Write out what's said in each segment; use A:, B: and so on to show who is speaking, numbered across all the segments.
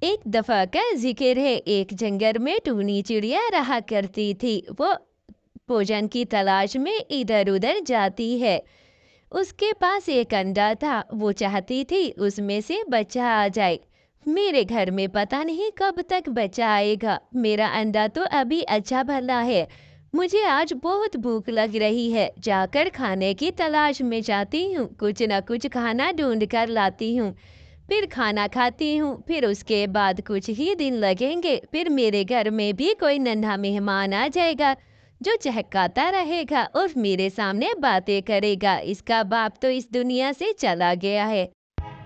A: एक दफा का जिक्र है, एक जंगल में टूनी चिड़िया रहा करती थी। वो भोजन की तलाश में इधर उधर जाती है। उसके पास एक अंडा था, वो चाहती थी उसमें से बच्चा आ जाए। मेरे घर में पता नहीं कब तक बच्चा आएगा। मेरा अंडा तो अभी अच्छा भला है। मुझे आज बहुत भूख लग रही है, जाकर खाने की तलाश में जाती हूँ। कुछ न कुछ खाना ढूंढ कर लाती हूँ। फिर खाना खाती हूँ। फिर उसके बाद कुछ ही दिन लगेंगे, फिर मेरे घर में भी कोई नन्हा मेहमान आ जाएगा जो चहकाता रहेगा और मेरे सामने बातें करेगा। इसका बाप तो इस दुनिया से चला गया है।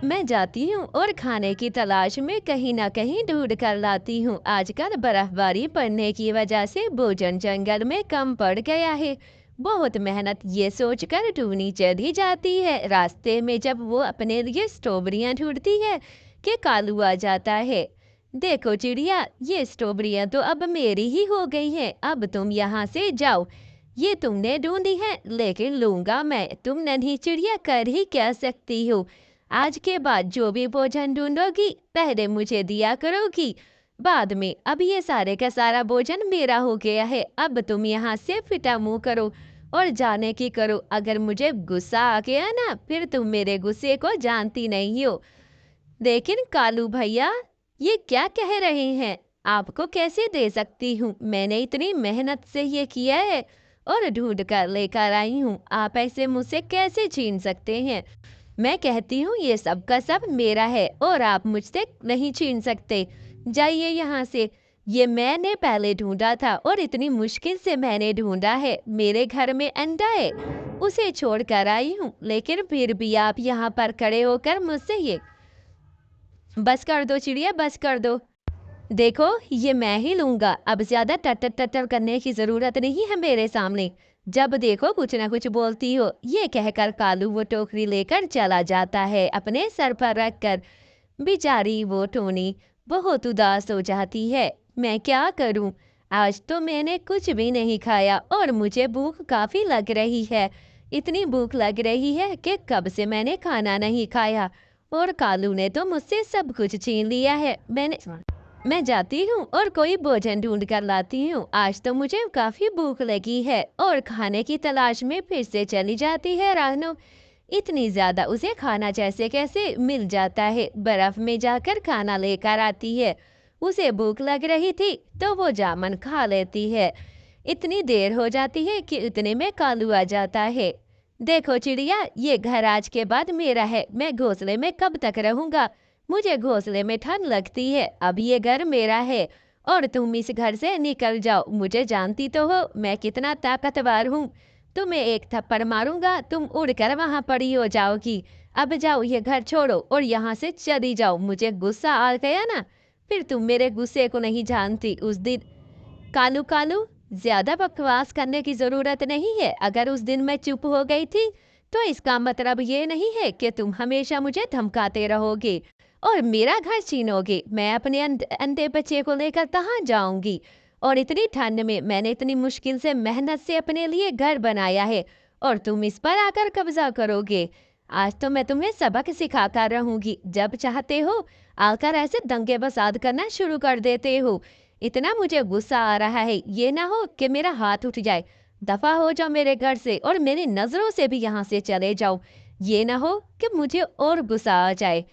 A: मैं जाती हूँ और खाने की तलाश में कहीं ना कहीं ढूंढ कर लाती हूँ। आजकल बर्फबारी पड़ने की वजह से भोजन जंगल में कम पड़ गया है। बहुत मेहनत ये सोचकर टूनी चली जाती है। रास्ते में जब वो अपने लिए स्ट्रॉबेरियां ढूंढती है कि कालू आ जाता है। देखो चिड़िया, ये स्ट्रॉबेरियां तो अब मेरी ही हो गई हैं। अब तुम यहाँ से जाओ। ये तुमने ढूंढी है लेकिन लूंगा मैं। तुम नन्ही चिड़िया कर ही क्या सकती हो। आज के बाद जो भी भोजन ढूंढोगी पहले मुझे दिया करोगी, बाद में। अब ये सारे का सारा भोजन मेरा हो गया है। अब तुम यहाँ से फिटा मुंह करो और जाने की करो। अगर मुझे गुस्सा आ गया ना, फिर तुम मेरे गुस्से को जानती नहीं हो। लेकिन कालू भैया, ये क्या कह रहे हैं? आपको कैसे दे सकती हूँ? मैंने इतनी मेहनत से ये किया है और ढूंढ कर लेकर आई हूँ। आप ऐसे मुझसे कैसे छीन सकते हैं? मैं कहती हूँ ये सब का सब मेरा है और आप मुझसे नहीं छीन सकते। जाइए यहाँ से। ये मैंने पहले ढूंढा था और इतनी मुश्किल से मैंने ढूंढा है। मेरे घर में अंडा है, उसे छोड़ कर आई हूँ, लेकिन फिर भी आप यहाँ पर खड़े होकर मुझसे ये। बस कर दो चिड़िया, बस कर दो। देखो ये मैं ही लूंगा। अब ज्यादा टटर टटर करने की जरूरत नहीं है मेरे सामने। जब देखो कुछ ना कुछ बोलती हो। ये कहकर कालू वो टोकरी लेकर चला जाता है, अपने सर पर रख कर। बेचारी वो टोनी बहुत उदास हो जाती है। मैं क्या करूं? आज तो मैंने कुछ भी नहीं खाया और मुझे भूख काफी लग रही है। इतनी भूख लग रही है कि कब से मैंने खाना नहीं खाया और कालू ने तो मुझसे सब कुछ छीन लिया है। मैं जाती हूँ और कोई भोजन ढूंढ कर लाती हूँ। आज तो मुझे काफी भूख लगी है और खाने की तलाश में फिर से चली जाती है रानो। इतनी ज्यादा उसे खाना जैसे कैसे मिल जाता है। बर्फ में जाकर खाना लेकर आती है। उसे भूख लग रही थी तो वो जामन खा लेती है। इतनी देर हो जाती है कि इतने में कालू आ जाता है। देखो चिड़िया, ये घर आज के बाद मेरा है। मैं घोंसले में कब तक रहूंगा? मुझे घोंसले में ठंड लगती है। अब ये घर मेरा है और तुम इस घर से निकल जाओ। मुझे जानती तो हो मैं कितना ताकतवर हूँ। तुम्हें एक थप्पड़ मारूंगा, तुम उड़कर वहां पड़ी हो जाओगी। अब जाओ, ये घर छोड़ो और यहाँ से चली जाओ। मुझे गुस्सा आ गया ना, फिर तुम मेरे गुस्से को नहीं जानती। उस दिन कालू कालू, ज्यादा बकवास करने की जरूरत नहीं है। अगर उस दिन मैं चुप हो गई थी तो इसका मतलब ये नहीं है कि तुम हमेशा मुझे धमकाते रहोगे और मेरा घर छीनोगे। मैं अपने अंधे बच्चे को लेकर कहाँ जाऊंगी? और इतनी ठंड में मैंने इतनी मुश्किल से मेहनत से अपने लिए घर बनाया है और तुम इस पर आकर कब्जा करोगे। आज तो मैं तुम्हें सबक सिखाकर रहूंगी। जब चाहते हो आकर ऐसे दंगे फसाद करना शुरू कर देते हो। इतना मुझे गुस्सा आ रहा है, ये ना हो कि मेरा हाथ उठ जाए। दफा हो जाओ मेरे घर से और मेरी नजरों से भी यहाँ से चले जाओ। ये ना हो कि मुझे और गुस्सा आ जाए।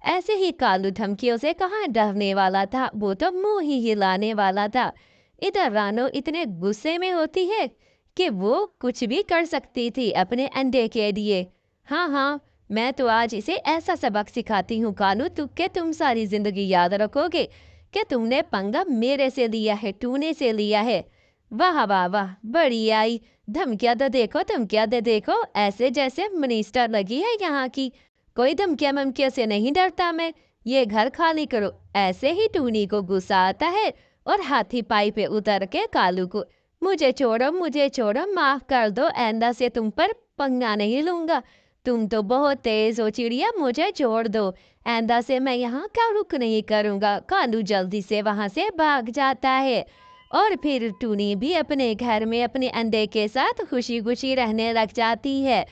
A: ऐसे ही कालू धमकियों से कहाँ डरने वाला था, वो तो मुंह ही हिलाने वाला था। इधर रानो इतने गुस्से में होती है कि वो कुछ भी कर सकती थी अपने अंडे के लिए। हाँ हाँ, मैं तो आज इसे ऐसा सबक सिखाती हूँ कालू, कि तुम सारी जिंदगी याद रखोगे कि तुमने पंगा मेरे से लिया है, टूने से लिया है। वाह वाह वाह, बड़ी आई। धमकियां तो देखो, धमकियां तो देखो, ऐसे जैसे मिनिस्टर लगी है यहाँ की। कोई धमकिया ममकिया से नहीं डरता मैं। ये घर खाली करो। ऐसे ही टूनी को गुस्सा आता है और हाथी पाई पे उतर के कालू को, मुझे छोड़ो, मुझे छोड़ो, माफ कर दो, आइंदा से तुम पर पंगा नहीं लूंगा। तुम तो बहुत तेज हो चिड़िया, मुझे छोड़ दो। आइंदा से मैं यहाँ का रुक नहीं करूंगा। कालू जल्दी से वहां से भाग जाता है और फिर टूनी भी अपने घर में अपने अंडे के साथ खुशी खुशी रहने लग जाती है।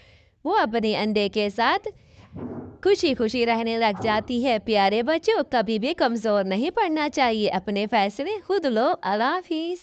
A: वो अपने अंडे के साथ खुशी खुशी रहने लग जाती है। प्यारे बच्चों, कभी भी कमजोर नहीं पड़ना चाहिए, अपने फैसले खुद लो। अल्लाह हाफिज।